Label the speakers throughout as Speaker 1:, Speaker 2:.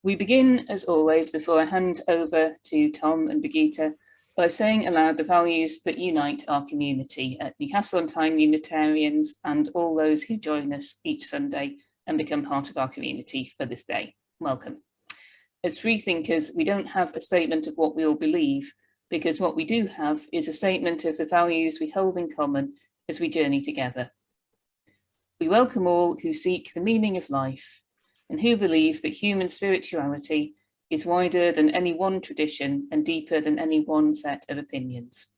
Speaker 1: We begin, as always, before I hand over to Tom and Brigitte, by saying aloud the values that unite our community at Newcastle Tyne Unitarians and all those who join us each Sunday and become part of our community for this day. Welcome. As free thinkers, we don't have a statement of what we all believe, because what we do have is a statement of the values we hold in common as we journey together. We welcome all who seek the meaning of life and who believe that human spirituality is wider than any one tradition and deeper than any one set of opinions.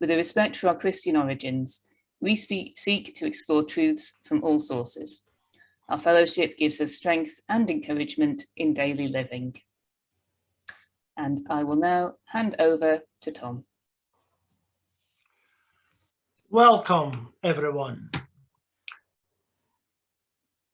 Speaker 1: With a respect for our Christian origins, we seek to explore truths from all sources. Our fellowship gives us strength and encouragement in daily living. And I will now hand over to Tom.
Speaker 2: Welcome, everyone.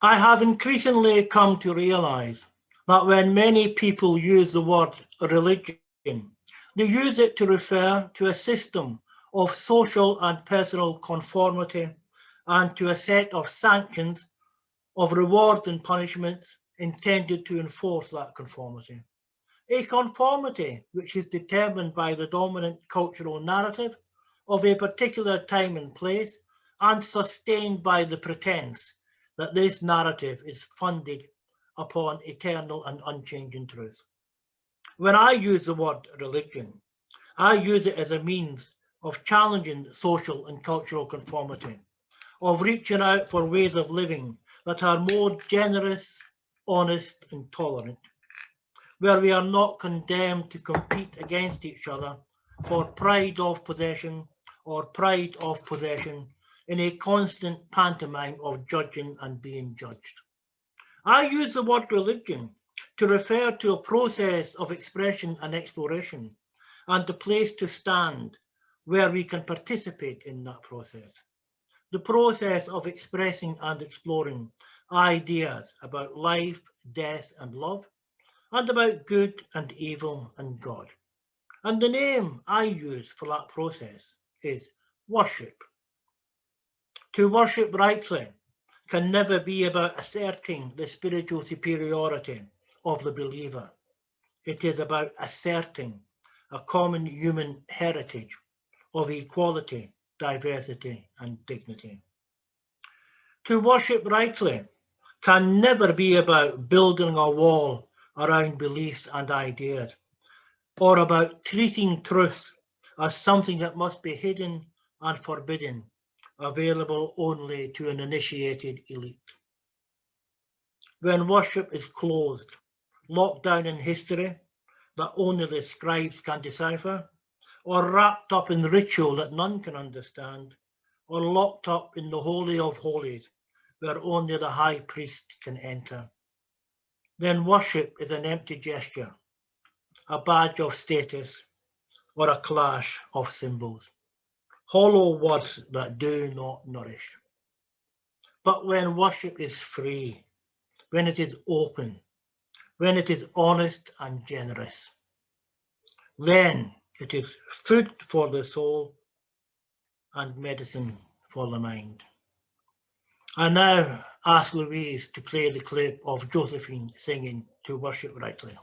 Speaker 2: I have increasingly come to realise that when many people use the word religion, they use it to refer to a system of social and personal conformity and to a set of sanctions of rewards and punishments intended to enforce that conformity. A conformity which is determined by the dominant cultural narrative of a particular time and place and sustained by the pretense that this narrative is funded upon eternal and unchanging truth. When I use the word religion, I use it as a means of challenging social and cultural conformity, of reaching out for ways of living that are more generous, honest, and tolerant, where we are not condemned to compete against each other for pride of possession or pride of possession in a constant pantomime of judging and being judged. I use the word religion to refer to a process of expression and exploration and a place to stand where we can participate in that process. The process of expressing and exploring ideas about life, death, and love, and about good and evil and God. And the name I use for that process is worship. To worship rightly can never be about asserting the spiritual superiority of the believer. It is about asserting a common human heritage of equality, diversity, and dignity. To worship rightly can never be about building a wall around beliefs and ideas, or about treating truth as something that must be hidden and forbidden, available only to an initiated elite. When worship is closed, locked down in history that only the scribes can decipher, or wrapped up in ritual that none can understand, or locked up in the Holy of Holies where only the high priest can enter, then worship is an empty gesture, a badge of status, or a clash of symbols. Hollow words that do not nourish. But when worship is free, when it is open, when it is honest and generous, then it is food for the soul and medicine for the mind. I now ask Louise to play the clip of Josephine singing To Worship Rightly.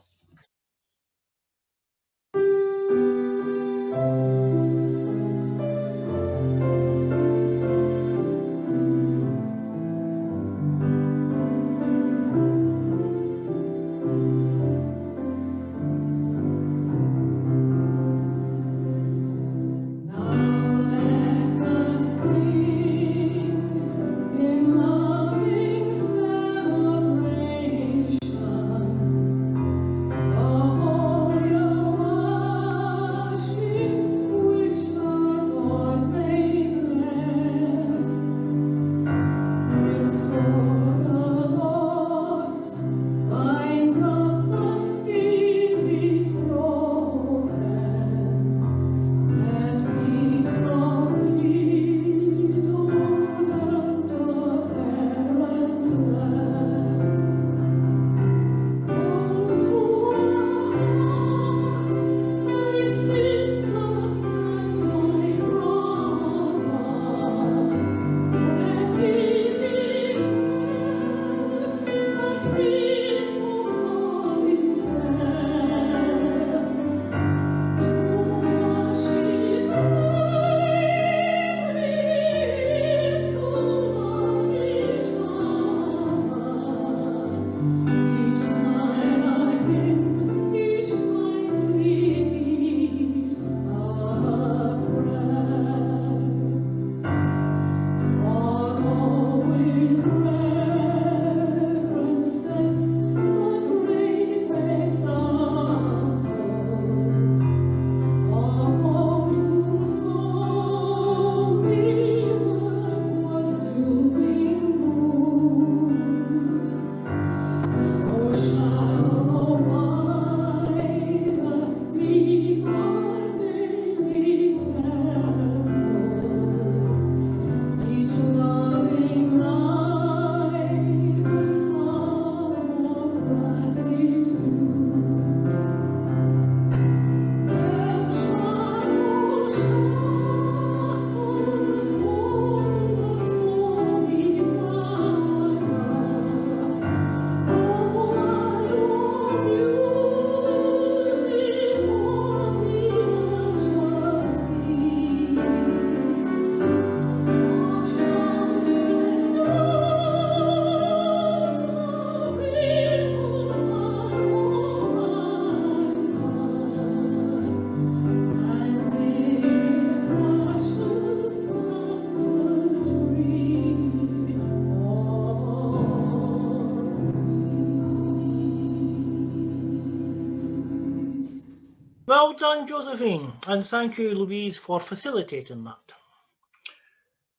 Speaker 2: done, Josephine, and thank you, Louise, for facilitating that.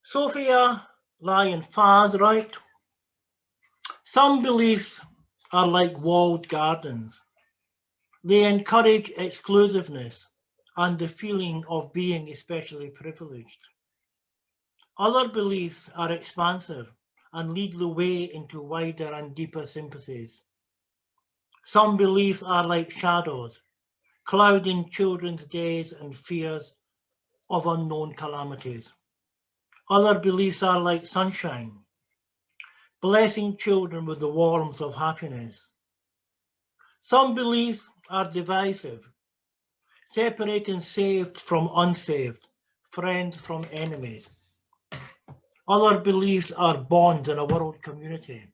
Speaker 2: Sophia, Lyons-Fahs, right? Some beliefs are like walled gardens. They encourage exclusiveness and the feeling of being especially privileged. Other beliefs are expansive and lead the way into wider and deeper sympathies. Some beliefs are like shadows, clouding children's days and fears of unknown calamities. Other beliefs are like sunshine, blessing children with the warmth of happiness. Some beliefs are divisive, separating saved from unsaved, friends from enemies. Other beliefs are bonds in a world community,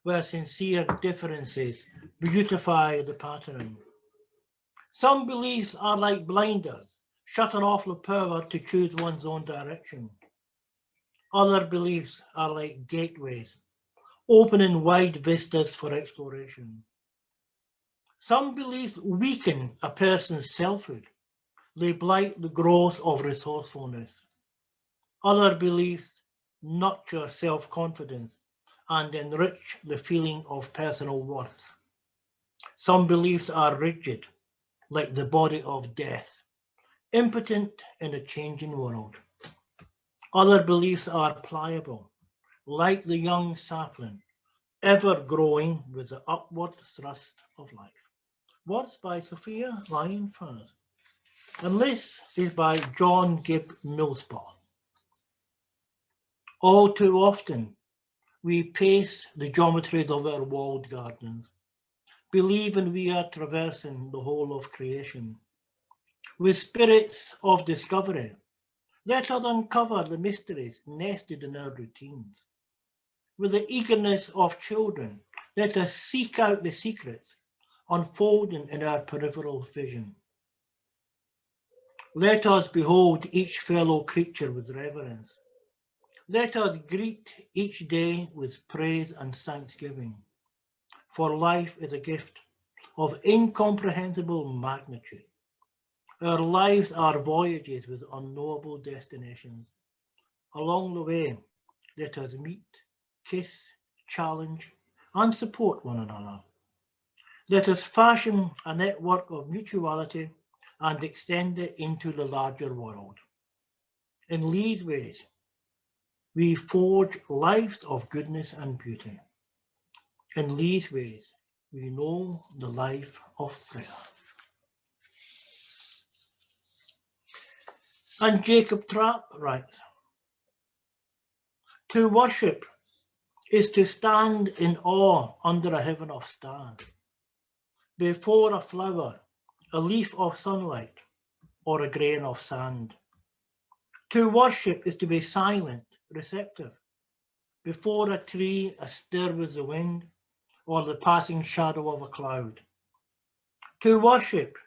Speaker 2: where sincere differences beautify the pattern. Some beliefs are like blinders, shutting off the power to choose one's own direction. Other beliefs are like gateways, opening wide vistas for exploration. Some beliefs weaken a person's selfhood. They blight the growth of resourcefulness. Other beliefs nurture self-confidence and enrich the feeling of personal worth. Some beliefs are rigid, like the body of death, impotent in a changing world. Other beliefs are pliable, like the young sapling, ever growing with the upward thrust of life. Words by Sophia, Lyons-Fahs. And this is by John Gibb Millspaugh. All too often, we pace the geometries of our walled gardens, believing we are traversing the whole of creation. With spirits of discovery, let us uncover the mysteries nested in our routines. With the eagerness of children, let us seek out the secrets unfolding in our peripheral vision. Let us behold each fellow creature with reverence. Let us greet each day with praise and thanksgiving, for life is a gift of incomprehensible magnitude. Our lives are voyages with unknowable destinations. Along the way, let us meet, kiss, challenge, and support one another. Let us fashion a network of mutuality and extend it into the larger world. In these ways, we forge lives of goodness and beauty. In these ways, we know the life of prayer. And Jacob Trapp writes, to worship is to stand in awe under a heaven of stars, before a flower, a leaf of sunlight, or a grain of sand. To worship is to be silent, receptive, before a tree astir with the wind, or the passing shadow of a cloud. To worship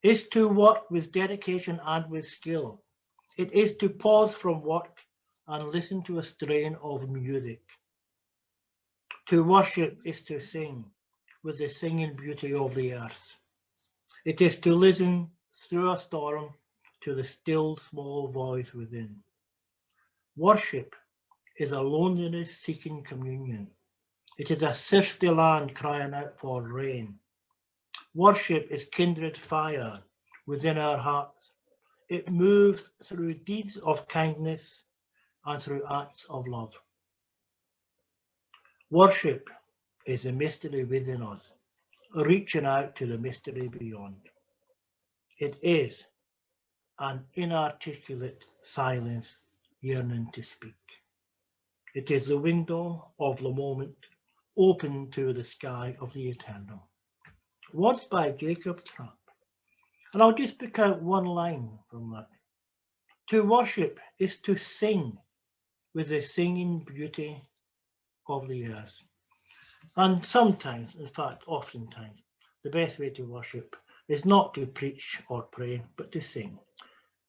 Speaker 2: is to work with dedication and with skill. It is to pause from work and listen to a strain of music. To worship is to sing with the singing beauty of the earth. It is to listen through a storm to the still small voice within. Worship is a loneliness-seeking communion. It is a thirsty land crying out for rain. Worship is kindred fire within our hearts. It moves through deeds of kindness and through acts of love. Worship is the mystery within us, reaching out to the mystery beyond. It is an inarticulate silence yearning to speak. It is the window of the moment open to the sky of the eternal. Words by Jacob Trapp. And I'll just pick out one line from that. To worship is to sing with the singing beauty of the earth. And sometimes, in fact, oftentimes, the best way to worship is not to preach or pray, but to sing.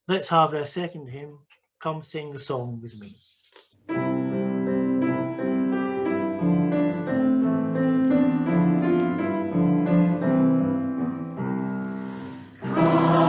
Speaker 2: Let's have our second hymn, Come Sing a Song With Me.
Speaker 3: Come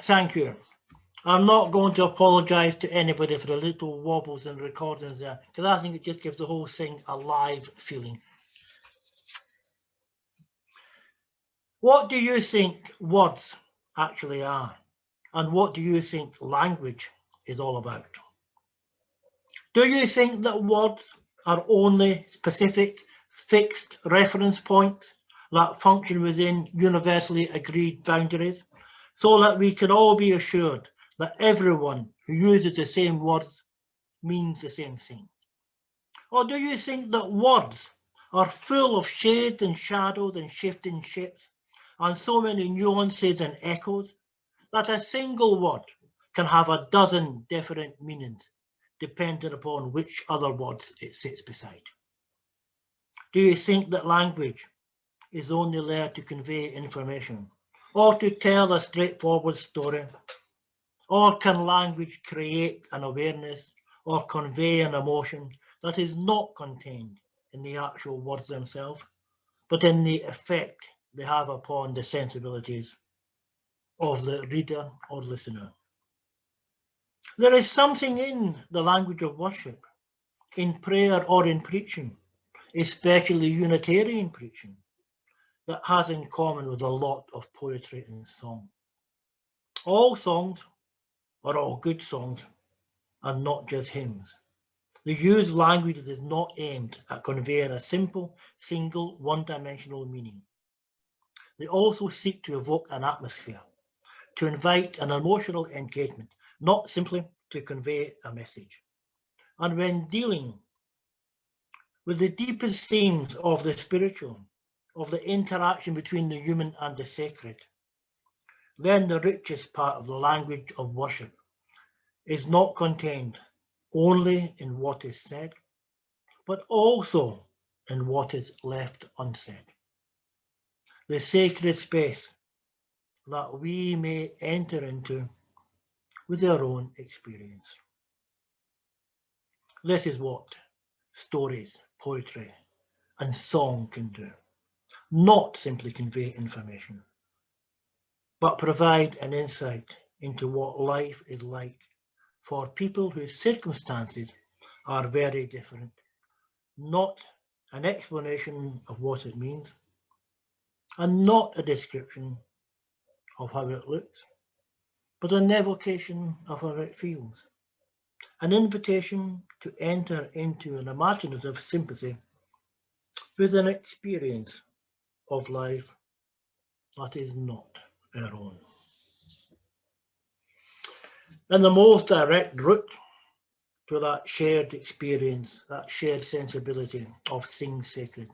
Speaker 2: Thank you. I'm not going to apologise to anybody for the little wobbles and recordings there, because I think it just gives the whole thing a live feeling. What do you think words actually are? And what do you think language is all about? Do you think that words are only specific, fixed reference points that function within universally agreed boundaries, so that we can all be assured that everyone who uses the same words means the same thing? Or do you think that words are full of shades and shadows and shifting shapes, and so many nuances and echoes, that a single word can have a dozen different meanings, depending upon which other words it sits beside? Do you think that language is only there to convey information, or to tell a straightforward story? Or can language create an awareness or convey an emotion that is not contained in the actual words themselves, but in the effect they have upon the sensibilities of the reader or listener? There is something in the language of worship, in prayer or in preaching, especially Unitarian preaching, that has in common with a lot of poetry and song. All songs are all good songs, and not just hymns. They use language that is not aimed at conveying a simple, single, one-dimensional meaning. They also seek to evoke an atmosphere, to invite an emotional engagement, not simply to convey a message. And when dealing with the deepest themes of the spiritual, of the interaction between the human and the sacred, then the richest part of the language of worship is not contained only in what is said, but also in what is left unsaid. The sacred space that we may enter into with our own experience. This is what stories, poetry, and song can do. Not simply convey information, but provide an insight into what life is like for people whose circumstances are very different. Not an explanation of what it means, and not a description of how it looks, but an evocation of how it feels. An invitation to enter into an imaginative sympathy with an experience of life that is not our own. And the most direct route to that shared experience, that shared sensibility of things sacred,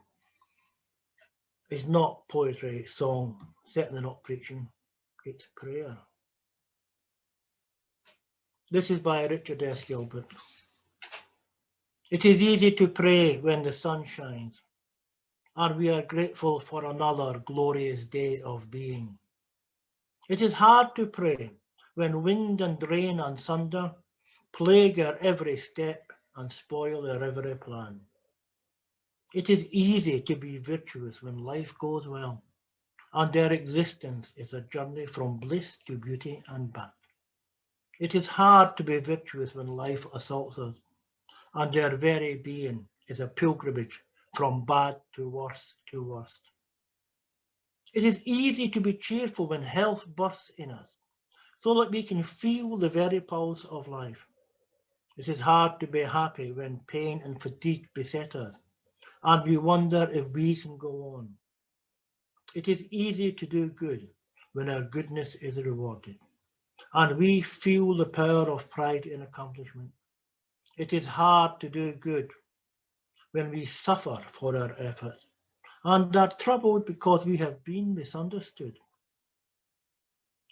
Speaker 2: is not poetry, song, certainly not preaching, it's prayer. This is by Richard S. Gilbert. It is easy to pray when the sun shines, and we are grateful for another glorious day of being. It is hard to pray when wind and rain and thunder plague our every step and spoil our every plan. It is easy to be virtuous when life goes well, and our existence is a journey from bliss to beauty and back. It is hard to be virtuous when life assaults us, and our very being is a pilgrimage from bad to worse to worst. It is easy to be cheerful when health bursts in us, so that we can feel the very pulse of life. It is hard to be happy when pain and fatigue beset us, and we wonder if we can go on. It is easy to do good when our goodness is rewarded, and we feel the power of pride in accomplishment. It is hard to do good when we suffer for our efforts and are troubled because we have been misunderstood.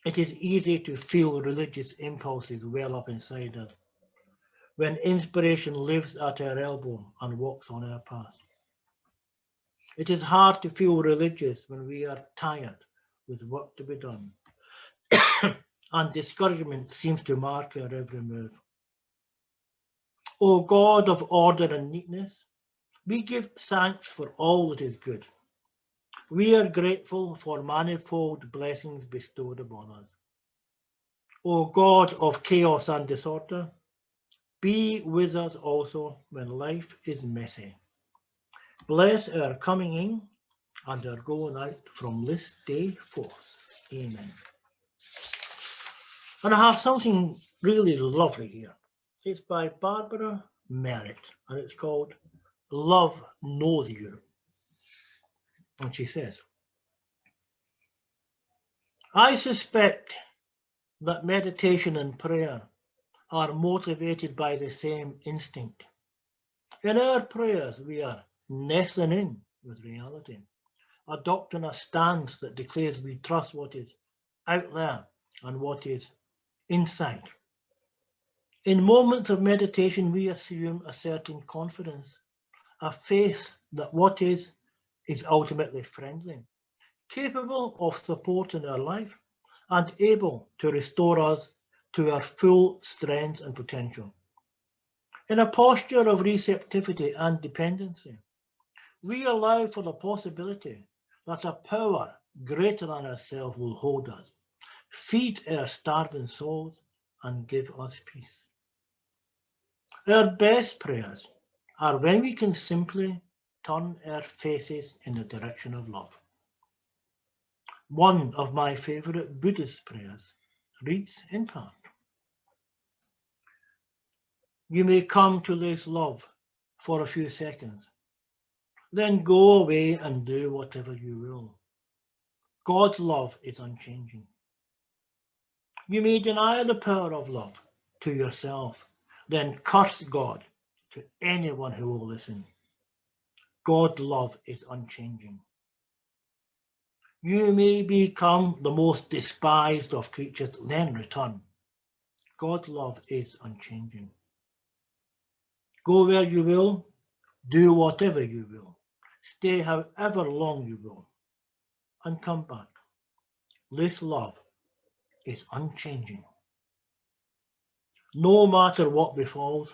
Speaker 2: It is easy to feel religious impulses well up inside us when inspiration lives at our elbow and walks on our path. It is hard to feel religious when we are tired with work to be done and discouragement seems to mark our every move. O God of order and neatness, we give thanks for all that is good. We are grateful for manifold blessings bestowed upon us. O God of chaos and disorder, be with us also when life is messy. Bless our coming in and our going out from this day forth. Amen. And I have something really lovely here. It's by Barbara Merritt, and it's called Love Knows You. And she says, I suspect that meditation and prayer are motivated by the same instinct. In our prayers, we are nestling in with reality, adopting a stance that declares we trust what is out there and what is inside. In moments of meditation, we assume a certain confidence, a faith that what is ultimately friendly, capable of supporting our life and able to restore us to our full strength and potential. In a posture of receptivity and dependency, we allow for the possibility that a power greater than ourselves will hold us, feed our starving souls, and give us peace. Our best prayers are when we can simply turn our faces in the direction of love. One of my favorite Buddhist prayers reads in part, you may come to this love for a few seconds, then go away and do whatever you will. God's love is unchanging. You may deny the power of love to yourself, then curse God to anyone who will listen. God's love is unchanging. You may become the most despised of creatures, then return. God's love is unchanging. Go where you will, do whatever you will, stay however long you will, and come back. This love is unchanging. No matter what befalls,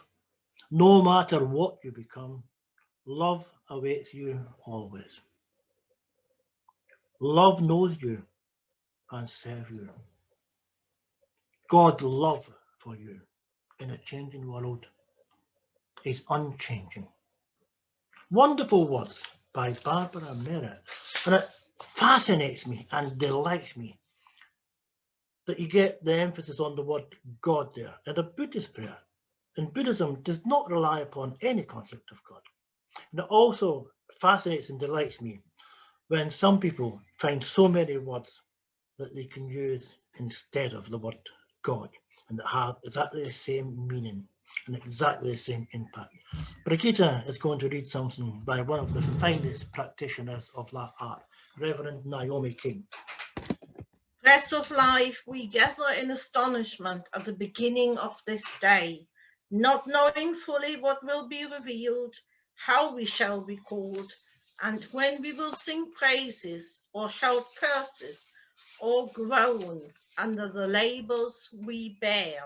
Speaker 2: no matter what you become, love awaits you always. Love knows you and serves you. God's love for you in a changing world is unchanging. Wonderful words by Barbara Merritt. And it fascinates me and delights me that you get the emphasis on the word God there in a Buddhist prayer. And Buddhism does not rely upon any concept of God. And it also fascinates and delights me when some people find so many words that they can use instead of the word God, and that have exactly the same meaning and exactly the same impact. Brigitte is going to read something by one of the finest practitioners of that art, Reverend Naomi King.
Speaker 3: Press of life, we gather in astonishment at the beginning of this day, not knowing fully what will be revealed, how we shall be called, and when we will sing praises or shout curses or groan under the labels we bear.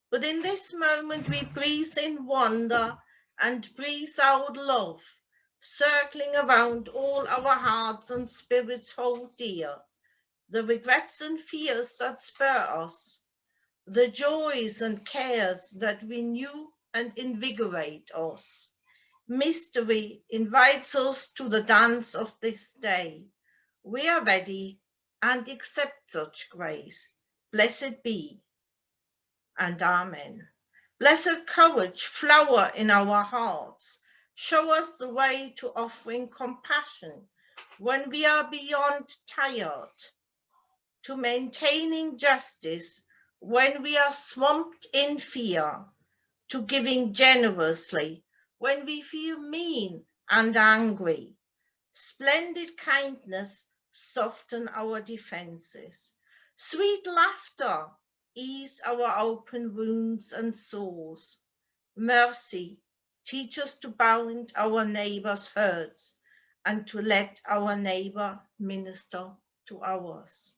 Speaker 3: But in this moment we breathe in wonder and breathe out love, circling around all our hearts and spirits hold dear, the regrets and fears that spur us, the joys and cares that renew and invigorate us. Mystery invites us to the dance of this day. We are ready and accept such grace. Blessed be and amen. Blessed courage flower in our hearts. Show us the way to offering compassion when we are beyond tired, to maintaining justice when we are swamped in fear, to giving generously when we feel mean and angry. Splendid kindness soften our defenses. Sweet laughter ease our open wounds and sores. Mercy teach us to bound our neighbor's hurts and to let our neighbor minister to ours.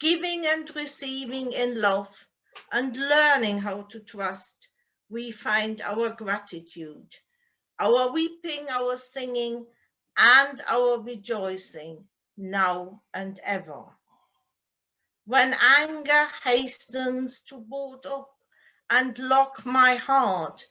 Speaker 3: Giving and receiving in love and learning how to trust, we find our gratitude, our weeping, our singing, and our rejoicing now and ever. when anger hastens to board up and lock my heart,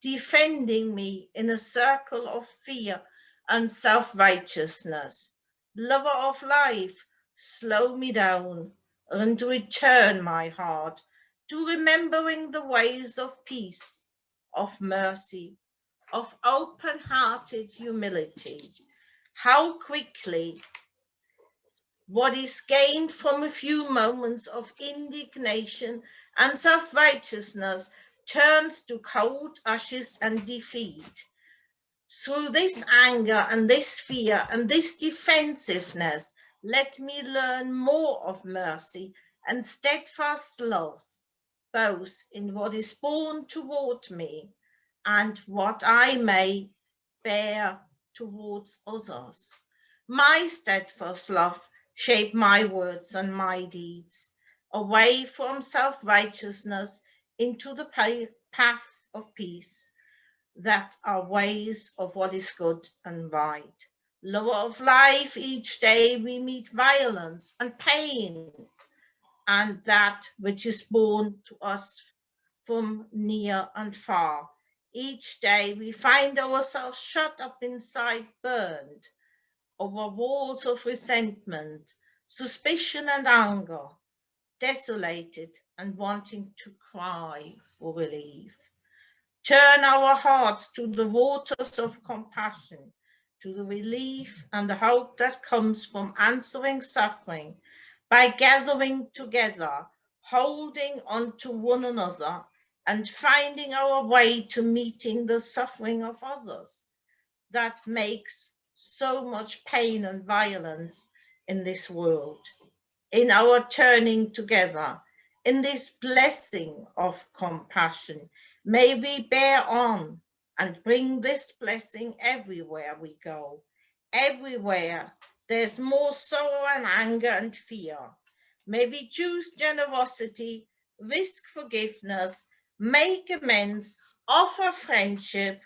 Speaker 3: defending me in a circle of fear and self-righteousness. Lover of life, slow me down and return my heart to remembering the ways of peace, of mercy, of open-hearted humility. How quickly what is gained from a few moments of indignation and self-righteousness turns to cold ashes and defeat. Through this anger and this fear and this defensiveness, let me learn more of mercy and steadfast love, both in what is born toward me and what I may bear towards others. My steadfast love shape my words and my deeds, away from self-righteousness into the path of peace, that are ways of what is good and right. Lover of life, each day we meet violence and pain, and that which is born to us from near and far. Each day we find ourselves shut up inside, burned over walls of resentment, suspicion and anger, desolated and wanting to cry for relief. Turn our hearts to the waters of compassion, to the relief and the hope that comes from answering suffering by gathering together, holding on to one another, and finding our way to meeting the suffering of others that makes so much pain and violence in this world. In our turning together, in this blessing of compassion, may we bear on and bring this blessing everywhere we go. Everywhere there's more sorrow and anger and fear. May we choose generosity, risk forgiveness, make amends, offer friendship,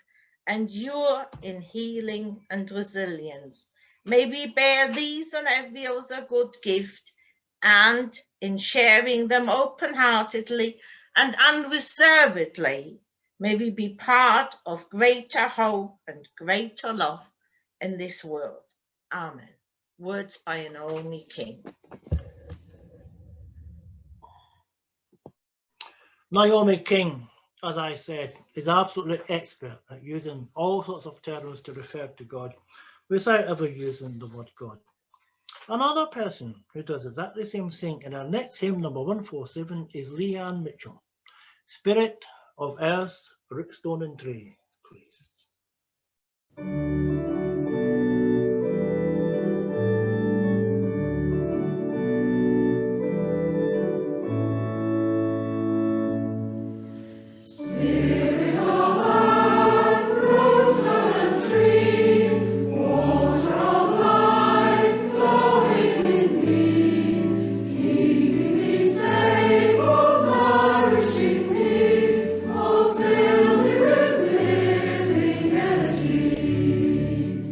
Speaker 3: endure in healing and resilience. May we bear these and every other good gift, and in sharing them open-heartedly and unreservedly, may we be part of greater hope and greater love in this world. Amen. Words by Naomi King.
Speaker 2: Naomi King, as I said, is absolutely expert at using all sorts of terms to refer to God without ever using the word God. Another person who does exactly the same thing in our next hymn, number 147, is Leanne Mitchell. Spirit of Earth, Root, Stone and Tree, please.
Speaker 4: Energy.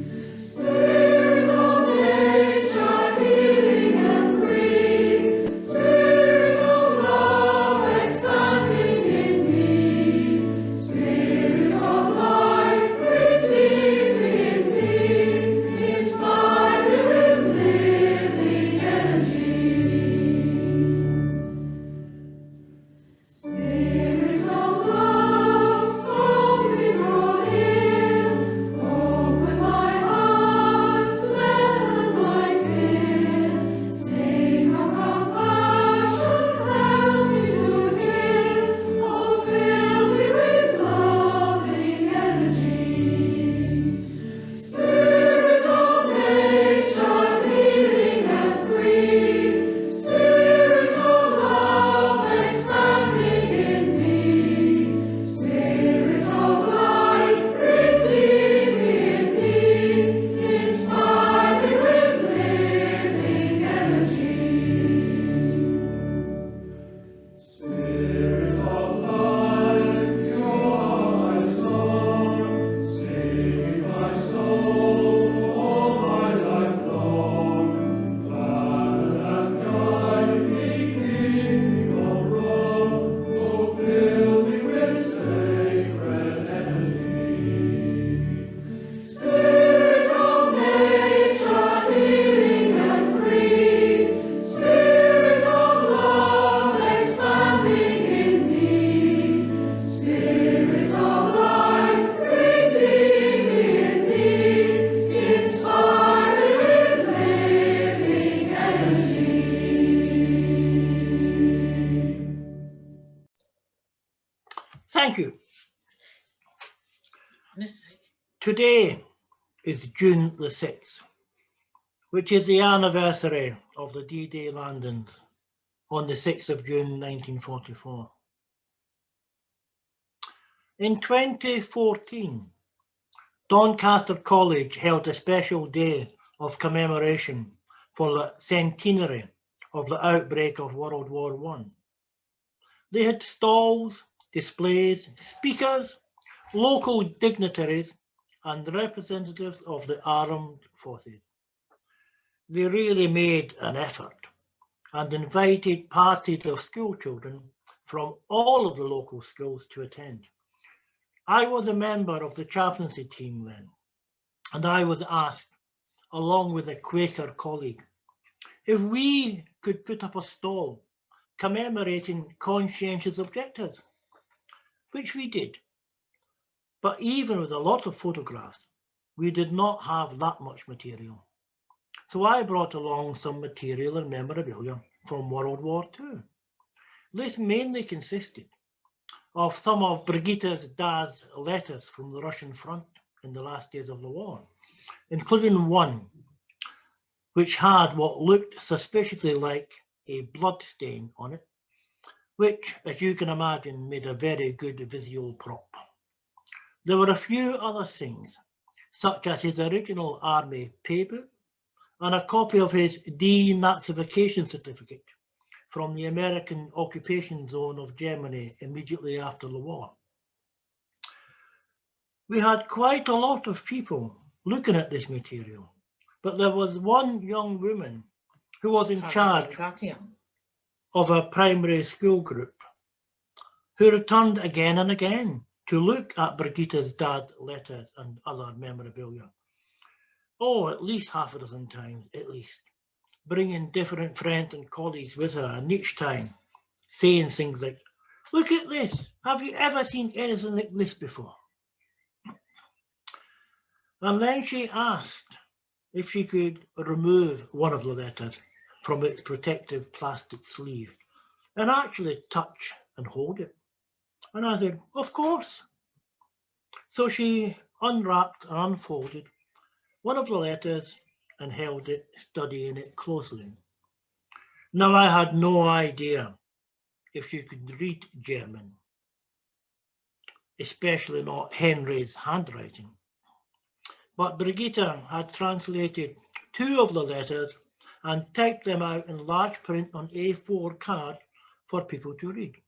Speaker 2: Thank you. Today is June the 6th, which is the anniversary of the D-Day landings on the 6th of June 1944. In 2014, Doncaster College held a special day of commemoration for the centenary of the outbreak of World War I. They had stalls, displays, speakers, local dignitaries, and representatives of the armed forces. They really made an effort and invited parties of school children from all of the local schools to attend. I was a member of the chaplaincy team then, and I was asked, along with a Quaker colleague, if we could put up a stall commemorating conscientious objectors, which we did. But even with a lot of photographs, we did not have that much material. So I brought along some material and memorabilia from World War II. This mainly consisted of some of Brigitte's dad's letters from the Russian front in the last days of the war, including one which had what looked suspiciously like a blood stain on it, which, as you can imagine, made a very good visual prop. There were a few other things, such as his original army paybook and a copy of his denazification certificate from the American occupation zone of Germany immediately after the war. We had quite a lot of people looking at this material, but there was one young woman who was in charge of a primary school group who returned again and again to look at Brigitte's dad's letters and other memorabilia. Oh, at least half a dozen times, at least, bringing different friends and colleagues with her, and each time saying things like, "Look at this, have you ever seen anything like this before?" And then she asked if she could remove one of the letters from its protective plastic sleeve and actually touch and hold it. And I said, of course. So she unwrapped and unfolded one of the letters and held it, studying it closely. Now, I had no idea if she could read German, especially not Henry's handwriting. But Brigitte had translated two of the letters and typed them out in large print on A4 card for people to read.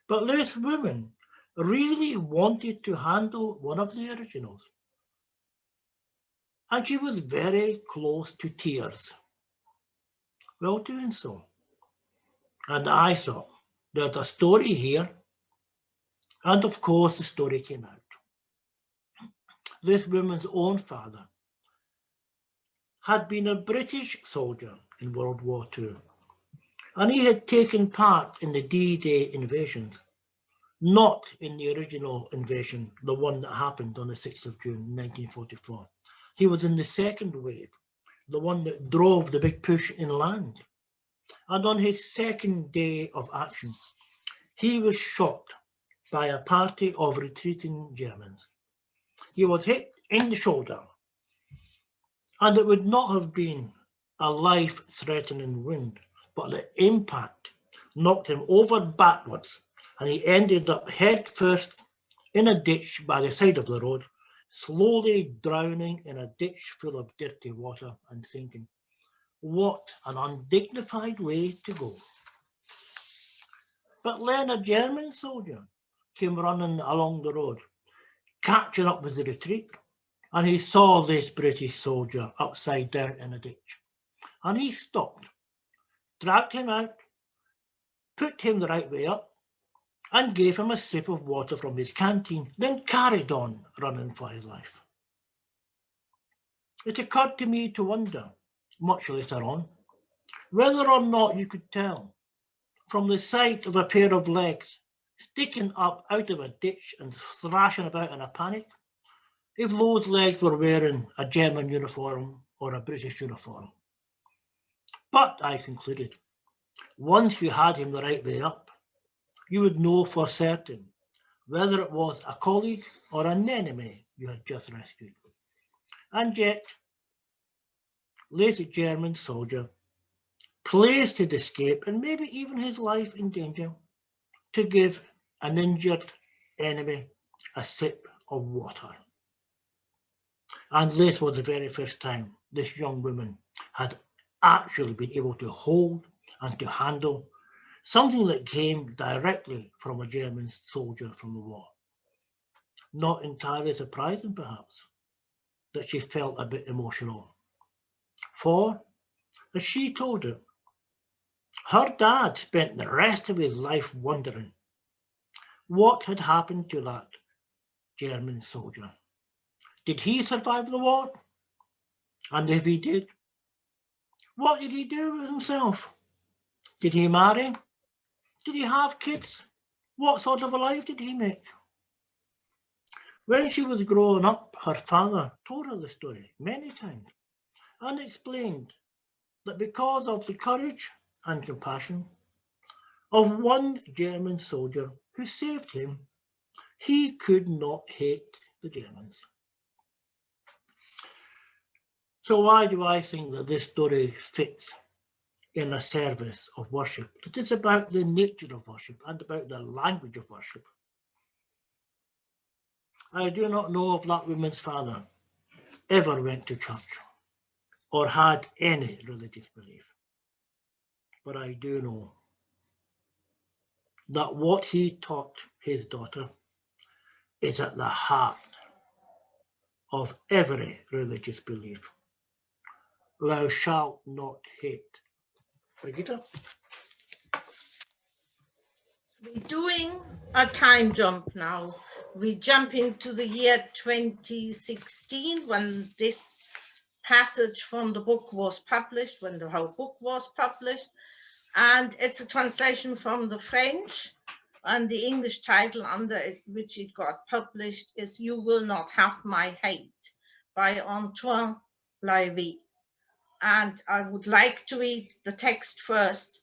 Speaker 2: But this woman really wanted to handle one of the originals. And she was very close to tears while doing so. And I thought, there's a story here. And of course, the story came out. This woman's own father had been a British soldier in World War II, and he had taken part in the D-Day invasions, not in the original invasion, the one that happened on the 6th of June 1944. He was in the second wave, the one that drove the big push inland. And on his second day of action, he was shot by a party of retreating Germans. He was hit in the shoulder, and it would not have been a life-threatening wound, but the impact knocked him over backwards, and he ended up head first in a ditch by the side of the road, slowly drowning in a ditch full of dirty water and sinking. What an undignified way to go. But then a German soldier came running along the road, catching up with the retreat, and he saw this British soldier upside down in a ditch. And he stopped, dragged him out, put him the right way up, and gave him a sip of water from his canteen, then carried on running for his life. It occurred to me to wonder, much later on, whether or not you could tell from the sight of a pair of legs sticking up out of a ditch and thrashing about in a panic, if those legs were wearing a German uniform or a British uniform. But, I concluded, once you had him the right way up, you would know for certain whether it was a colleague or an enemy you had just rescued. And yet, lazy German soldier placed his escape and maybe even his life in danger to give an injured enemy a sip of water. And this was the very first time this young woman had actually been able to hold and to handle something that came directly from a German soldier from the war. Not entirely surprising, perhaps, that she felt a bit emotional. For, as she told it, her dad spent the rest of his life wondering what had happened to that German soldier. Did he survive the war? And if he did, what did he do with himself? Did he marry? Did he have kids? What sort of a life did he make? When she was growing up, her father told her the story many times and explained that because of the courage and compassion of one German soldier who saved him, he could not hate the Germans. So why do I think that this story fits in a service of worship? It is about the nature of worship and about the language of worship. I do not know if that woman's father ever went to church or had any religious belief. But I do know that what he taught his daughter is at the heart of every religious belief. Thou shalt not hate. Brigitte?
Speaker 3: We're doing a time jump now. We jump into the year 2016 when this passage from the book was published, when the whole book was published. And it's a translation from the French, and the English title under it, which it got published, is You Will Not Have My Hate by Antoine Leiris. And I would like to read the text first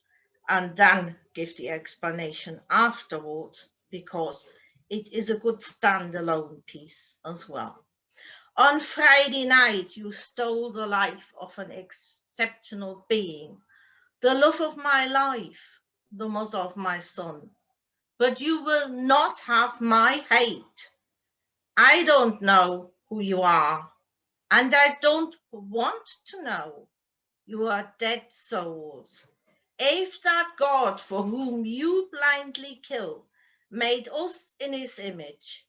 Speaker 3: and then give the explanation afterwards, because it is a good standalone piece as well. On Friday night, you stole the life of an exceptional being, the love of my life, the mother of my son. But you will not have my hate. I don't know who you are, and I don't want to know. You are dead souls. If that God for whom you blindly kill made us in his image,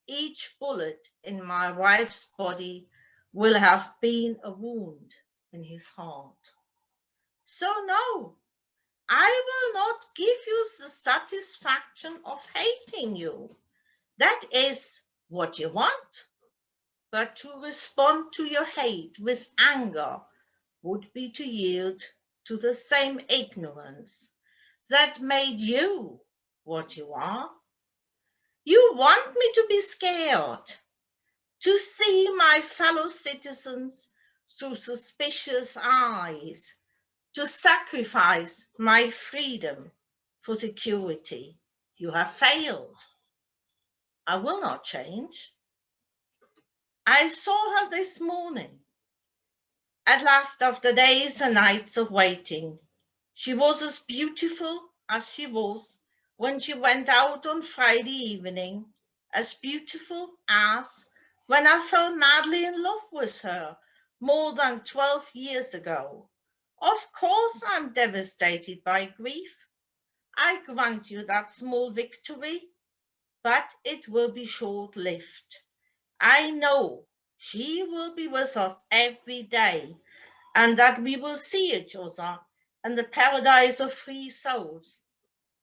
Speaker 3: each bullet in my wife's body will have been a wound in his heart. So no, I will not give you the satisfaction of hating you. That is what you want. But to respond to your hate with anger would be to yield to the same ignorance that made you what you are. You want me to be scared, to see my fellow citizens through suspicious eyes, to sacrifice my freedom for security. You have failed. I will not change. I saw her this morning. At last, after days and nights of waiting, she was as beautiful as she was when she went out on Friday evening, as beautiful as when I fell madly in love with her more than 12 years ago. Of course, I'm devastated by grief. I grant you that small victory, but it will be short-lived. I know she will be with us every day, and that we will see each other in the paradise of free souls,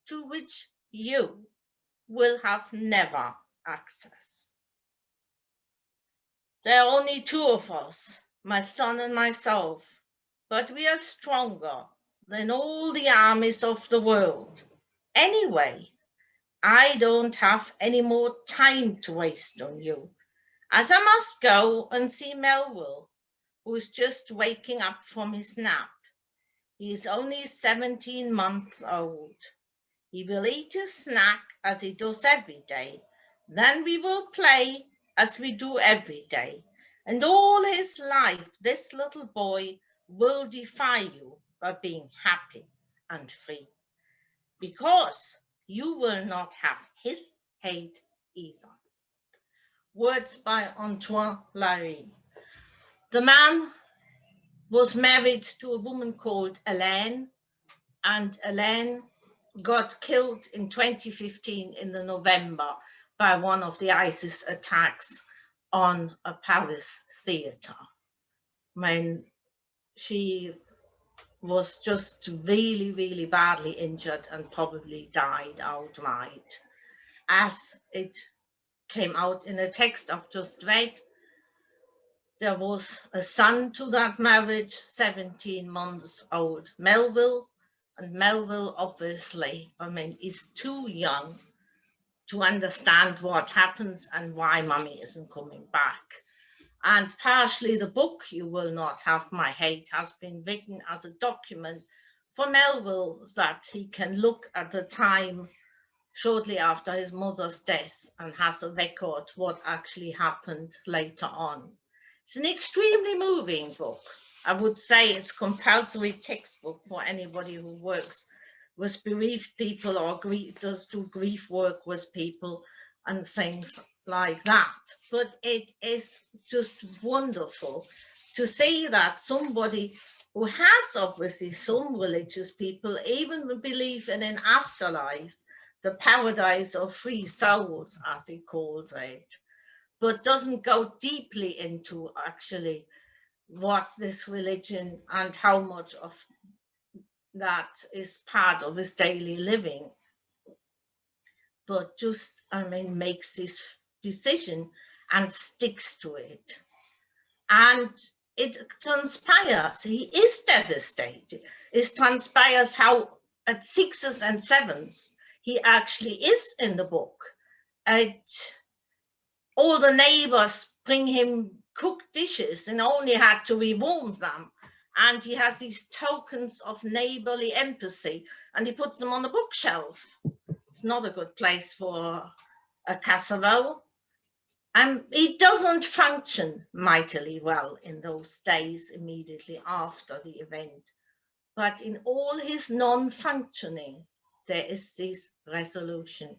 Speaker 3: to which you will have never access. There are only two of us, my son and myself, but we are stronger than all the armies of the world. Anyway, I don't have any more time to waste on you, as I must go and see Melville, who is just waking up from his nap. He is only 17 months old. He will eat his snack as he does every day, Then we will play as we do every day. And all his life, this little boy will defy you by being happy and free. Because you will not have his hate either. Words by Antoine Leiris. The man was married to a woman called Hélène, and Hélène got killed in 2015 in the November by one of the ISIS attacks on a Paris theater, when she was just really, really badly injured and probably died outright. As it came out in a text I've just read, there was a son to that marriage, 17 months old, Melville, and Melville obviously, is too young to understand what happens and why mummy isn't coming back. And partially the book, You Will Not Have My Hate, has been written as a document for Melville, that he can look at the time shortly after his mother's death and has a record what actually happened later on. It's an extremely moving book. I would say it's compulsory textbook for anybody who works with bereaved people or does do grief work with people and things like that. But it is just wonderful to see that somebody who has obviously some religious people even believe in an afterlife, the paradise of free souls, as he calls it, but doesn't go deeply into actually what this religion and how much of that is part of his daily living, but just, makes this decision and sticks to it. And it transpires, he is devastated. It transpires how at 6s and 7s, he actually is in the book. All the neighbors bring him cooked dishes and only had to rewarm them. And he has these tokens of neighborly empathy and he puts them on the bookshelf. It's not a good place for a casserole. And he doesn't function mightily well in those days immediately after the event. But in all his non-functioning, there is this resolution.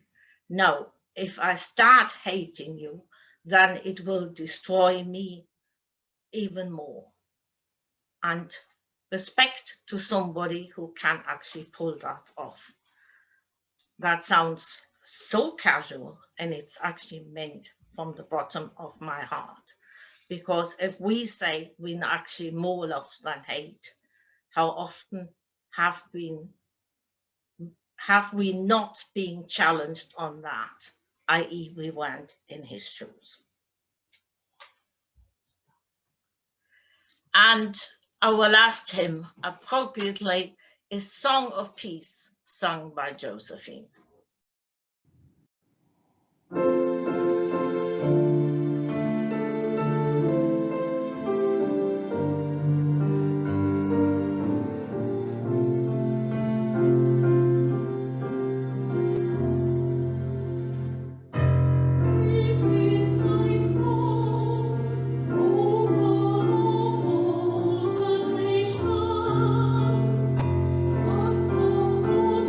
Speaker 3: No, if I start hating you, then it will destroy me even more. And respect to somebody who can actually pull that off. That sounds so casual, and it's actually meant from the bottom of my heart. Because if we say we're actually more love than hate, how often have we not been challenged on that, i.e. we weren't in his shoes. And our last hymn, appropriately, is Song of Peace, sung by Josephine.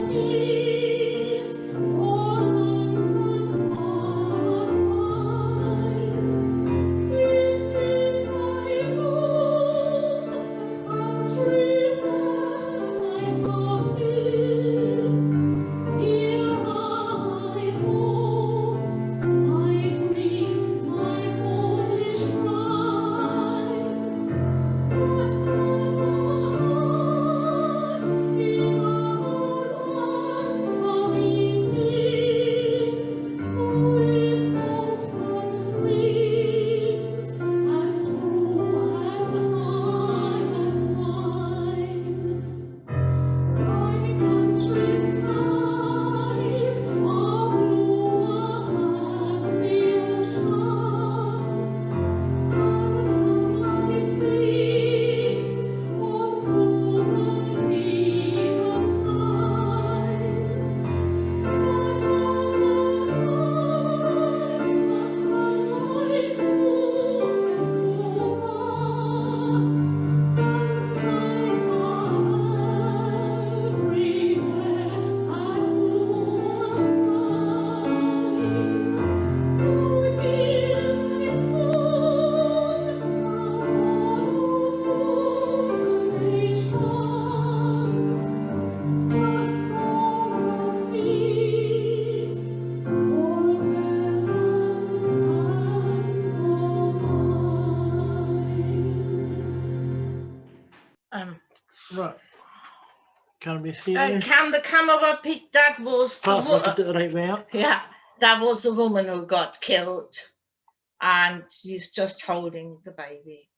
Speaker 4: Peace.
Speaker 2: Can we see this?
Speaker 3: Can the camera pick that was
Speaker 2: Perhaps we'll get it the right way up.
Speaker 3: yeah, that was the woman who got killed, and she's just holding the baby.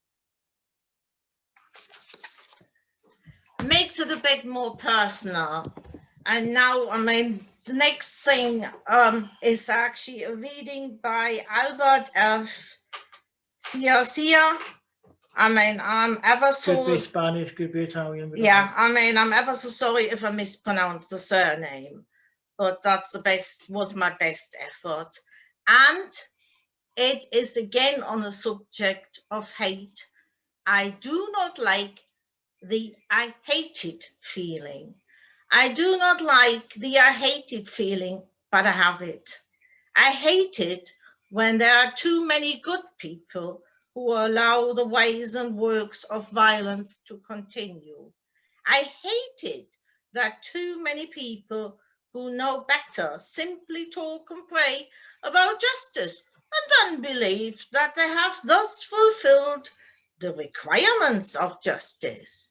Speaker 3: Makes it a bit more personal. And now, I mean, the next thing is actually a reading by Albert F. Siercia. I mean, I'm ever so...
Speaker 2: Could be Spanish, could be Italian.
Speaker 3: Yeah, I mean, I'm ever so sorry if I mispronounce the surname, but that's was my best effort. And it is again on the subject of hate. I do not like the I hate it feeling. I do not like the I hate it feeling, but I have it. I hate it when there are too many good people who allow the ways and works of violence to continue. I hate it that too many people who know better simply talk and pray about justice and then believe that they have thus fulfilled the requirements of justice.